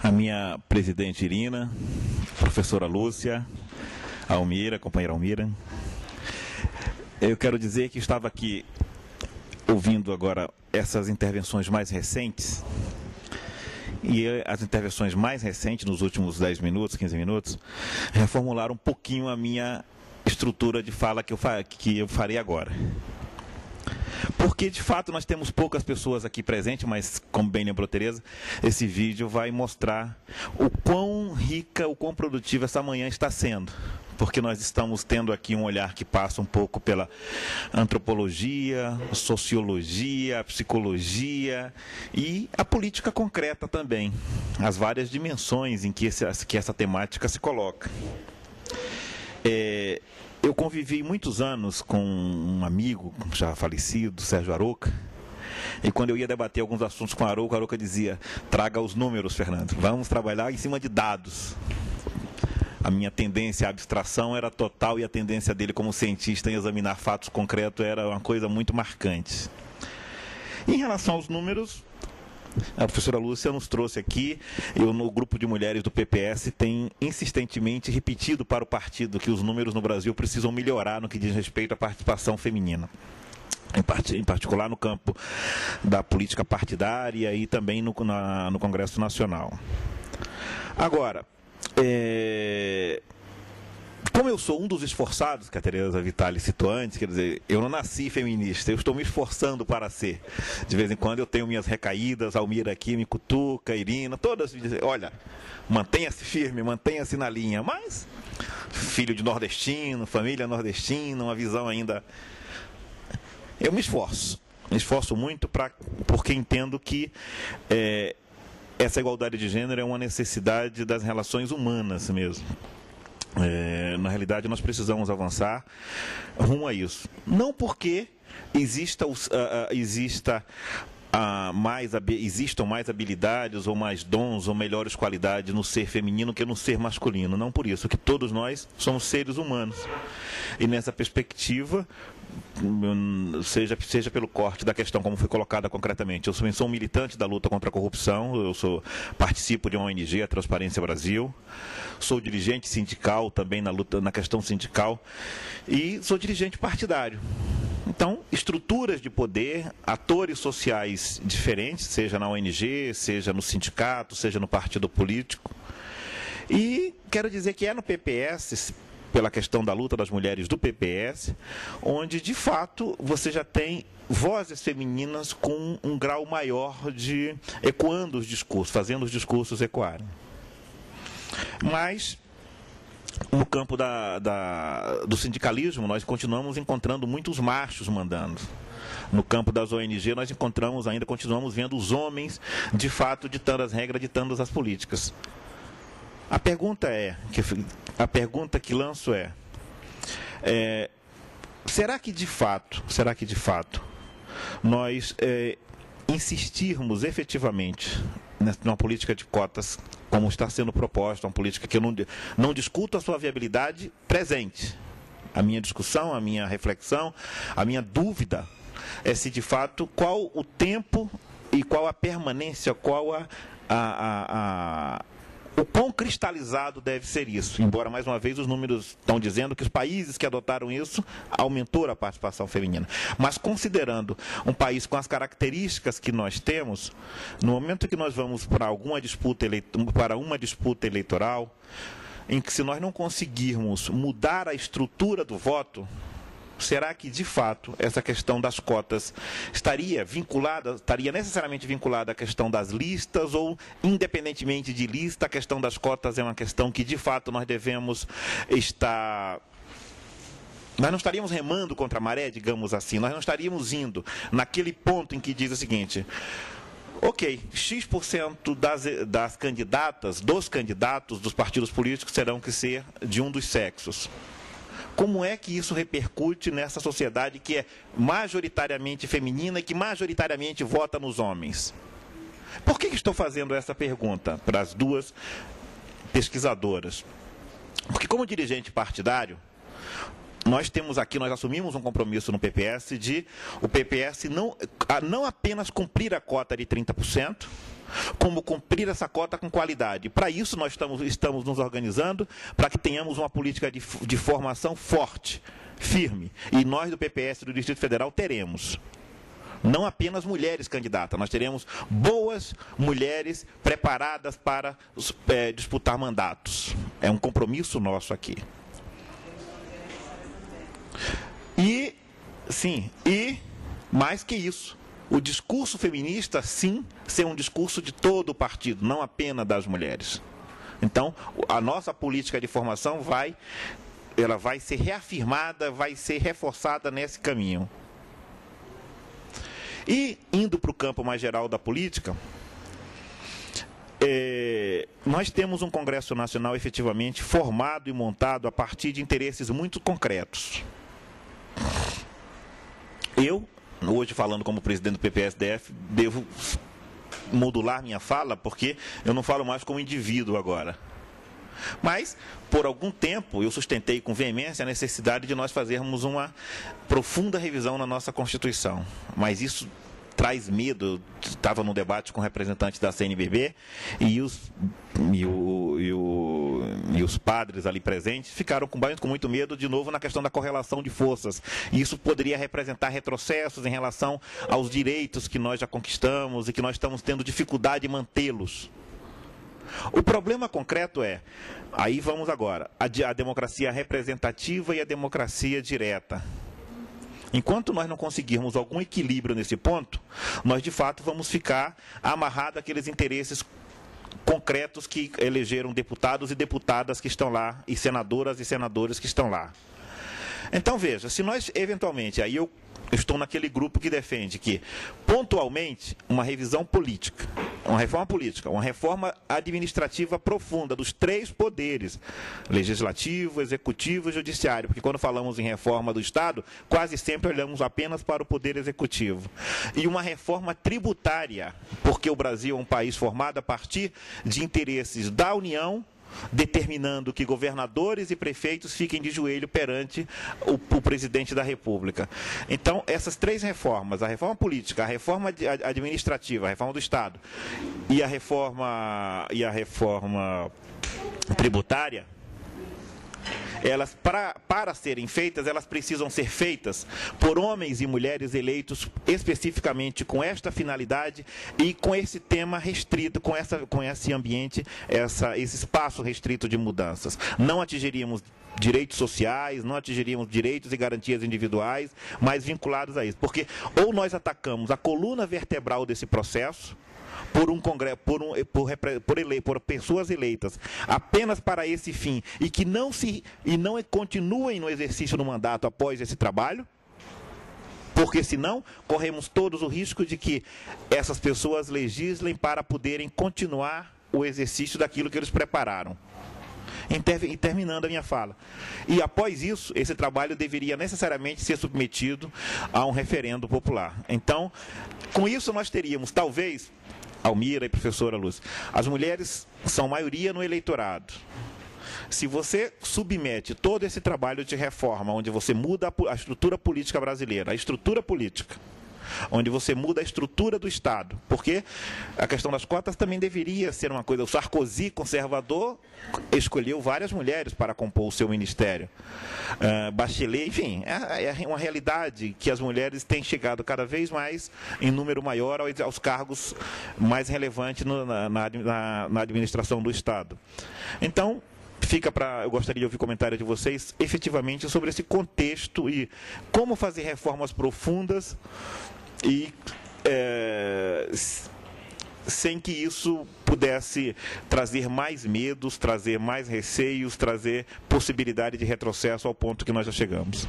A minha presidente Irina, professora Lúcia, a Almira, companheira Almira. Eu quero dizer que estava aqui ouvindo agora essas intervenções mais recentes, e as intervenções mais recentes, nos últimos 10 minutos, 15 minutos, reformularam um pouquinho a minha estrutura de fala que eu farei agora. Porque, de fato, nós temos poucas pessoas aqui presentes, mas, como bem lembrou Tereza, esse vídeo vai mostrar o quão rica, o quão produtiva essa manhã está sendo. Porque nós estamos tendo aqui um olhar que passa um pouco pela antropologia, sociologia, psicologia e a política concreta também. As várias dimensões em que essa temática se coloca. Eu convivi muitos anos com um amigo já falecido, Sérgio Arouca, e quando eu ia debater alguns assuntos com Arouca dizia: traga os números, Fernando, vamos trabalhar em cima de dados. A minha tendência à abstração era total e a tendência dele como cientista em examinar fatos concretos era uma coisa muito marcante. Em relação aos números, a professora Lúcia nos trouxe aqui, no grupo de mulheres do PPS tem insistentemente repetido para o partido que os números no Brasil precisam melhorar no que diz respeito à participação feminina. Em particular no campo da política partidária e também no Congresso Nacional. Agora, como eu sou um dos esforçados, que a Tereza Vitali citou antes, quer dizer, eu não nasci feminista, eu estou me esforçando para ser. De vez em quando eu tenho minhas recaídas, a Almira aqui me cutuca, a Irina, todas me dizem: olha, mantenha-se firme, mantenha-se na linha. Mas, filho de nordestino, família nordestina, uma visão ainda... Eu me esforço muito porque entendo que essa igualdade de gênero é uma necessidade das relações humanas mesmo. Na realidade, nós precisamos avançar rumo a isso. Não porque existam mais habilidades ou mais dons ou melhores qualidades no ser feminino que no ser masculino. Não por isso, que todos nós somos seres humanos. E nessa perspectiva, seja pelo corte da questão como foi colocada concretamente, eu sou um militante da luta contra a corrupção, participo de uma ONG, a Transparência Brasil, sou dirigente sindical também na questão sindical e sou dirigente partidário. Então, estruturas de poder, atores sociais diferentes, seja na ONG, seja no sindicato, seja no partido político. E quero dizer que no PPS, pela questão da luta das mulheres do PPS, onde, de fato, você já tem vozes femininas com um grau maior de ecoando os discursos, fazendo os discursos ecoarem. Mas, no campo do sindicalismo, nós continuamos encontrando muitos machos mandando. No campo das ONG, nós continuamos vendo os homens, de fato, ditando as regras, ditando as políticas. A pergunta que lanço será que de fato nós insistirmos efetivamente numa política de cotas, como está sendo proposta, uma política que eu não discuto a sua viabilidade presente. A minha discussão, a minha reflexão, a minha dúvida é se de fato qual o tempo e qual a permanência, qual o quão cristalizado deve ser isso, embora, mais uma vez, os números estão dizendo que os países que adotaram isso aumentou a participação feminina. Mas, considerando um país com as características que nós temos, no momento que nós vamos para uma disputa eleitoral, em que se nós não conseguirmos mudar a estrutura do voto, será que, de fato, essa questão das cotas estaria necessariamente vinculada à questão das listas ou, independentemente de lista, a questão das cotas é uma questão que, de fato, nós devemos estar... Nós não estaríamos remando contra a maré, digamos assim, nós não estaríamos indo naquele ponto em que diz o seguinte: ok, X% das candidatas, dos candidatos dos partidos políticos terão que ser de um dos sexos. Como é que isso repercute nessa sociedade que é majoritariamente feminina e que majoritariamente vota nos homens? Por que estou fazendo essa pergunta para as duas pesquisadoras? Porque, como dirigente partidário, nós assumimos um compromisso no PPS de o PPS não apenas cumprir a cota de 30%, como cumprir essa cota com qualidade. Para isso, nós estamos nos organizando para que tenhamos uma política de formação forte, firme. E nós do PPS do Distrito Federal teremos. Não apenas mulheres candidatas, nós teremos boas mulheres preparadas para disputar mandatos. É um compromisso nosso aqui. E mais que isso, o discurso feminista, sim, ser um discurso de todo o partido, não apenas das mulheres. Então, a nossa política de formação vai ser reafirmada, vai ser reforçada nesse caminho. E, indo para o campo mais geral da política, nós temos um Congresso Nacional efetivamente formado e montado a partir de interesses muito concretos. Eu, hoje falando como presidente do PPS-DF, devo modular minha fala, porque eu não falo mais como indivíduo agora. Mas, por algum tempo, eu sustentei com veemência a necessidade de nós fazermos uma profunda revisão na nossa Constituição. Mas isso traz medo. Eu estava num debate com representantes da CNBB e os padres ali presentes ficaram com muito medo, de novo, na questão da correlação de forças. E isso poderia representar retrocessos em relação aos direitos que nós já conquistamos e que nós estamos tendo dificuldade em mantê-los. O problema concreto aí vamos agora, a democracia representativa e a democracia direta. Enquanto nós não conseguirmos algum equilíbrio nesse ponto, nós de fato vamos ficar amarrados àqueles interesses concretos que elegeram deputados e deputadas que estão lá, e senadoras e senadores que estão lá. Então veja, se nós eventualmente, aí eu estou naquele grupo que defende que, pontualmente, uma revisão política, uma reforma política, uma reforma administrativa profunda dos três poderes, legislativo, executivo e judiciário, porque quando falamos em reforma do Estado, quase sempre olhamos apenas para o poder executivo. E uma reforma tributária, porque o Brasil é um país formado a partir de interesses da União, determinando que governadores e prefeitos fiquem de joelho perante o presidente da República. Então, essas três reformas, a reforma política, a reforma administrativa, a reforma do Estado e a reforma tributária, elas, para serem feitas, elas precisam ser feitas por homens e mulheres eleitos especificamente com esta finalidade e com esse tema restrito, com esse ambiente, esse espaço restrito de mudanças. Não atingiríamos direitos sociais, não atingiríamos direitos e garantias individuais, mas vinculados a isso. Porque ou nós atacamos a coluna vertebral desse processo, por pessoas eleitas apenas para esse fim e que não continuem no exercício do mandato após esse trabalho, porque senão corremos todos o risco de que essas pessoas legislem para poderem continuar o exercício daquilo que eles prepararam. E terminando a minha fala. E após isso, esse trabalho deveria necessariamente ser submetido a um referendo popular. Então, com isso nós teríamos, talvez, Almira e professora Lúcia, as mulheres são maioria no eleitorado. Se você submete todo esse trabalho de reforma, onde você muda a estrutura política brasileira, a estrutura política, onde você muda a estrutura do Estado, porque a questão das cotas também deveria ser uma coisa. O Sarkozy, conservador, escolheu várias mulheres para compor o seu ministério. Bachelet, enfim, é uma realidade que as mulheres têm chegado cada vez mais em número maior aos cargos mais relevantes na administração do Estado. Então, eu gostaria de ouvir comentário de vocês, efetivamente, sobre esse contexto e como fazer reformas profundas e sem que isso pudesse trazer mais medos, trazer mais receios, trazer possibilidade de retrocesso ao ponto que nós já chegamos.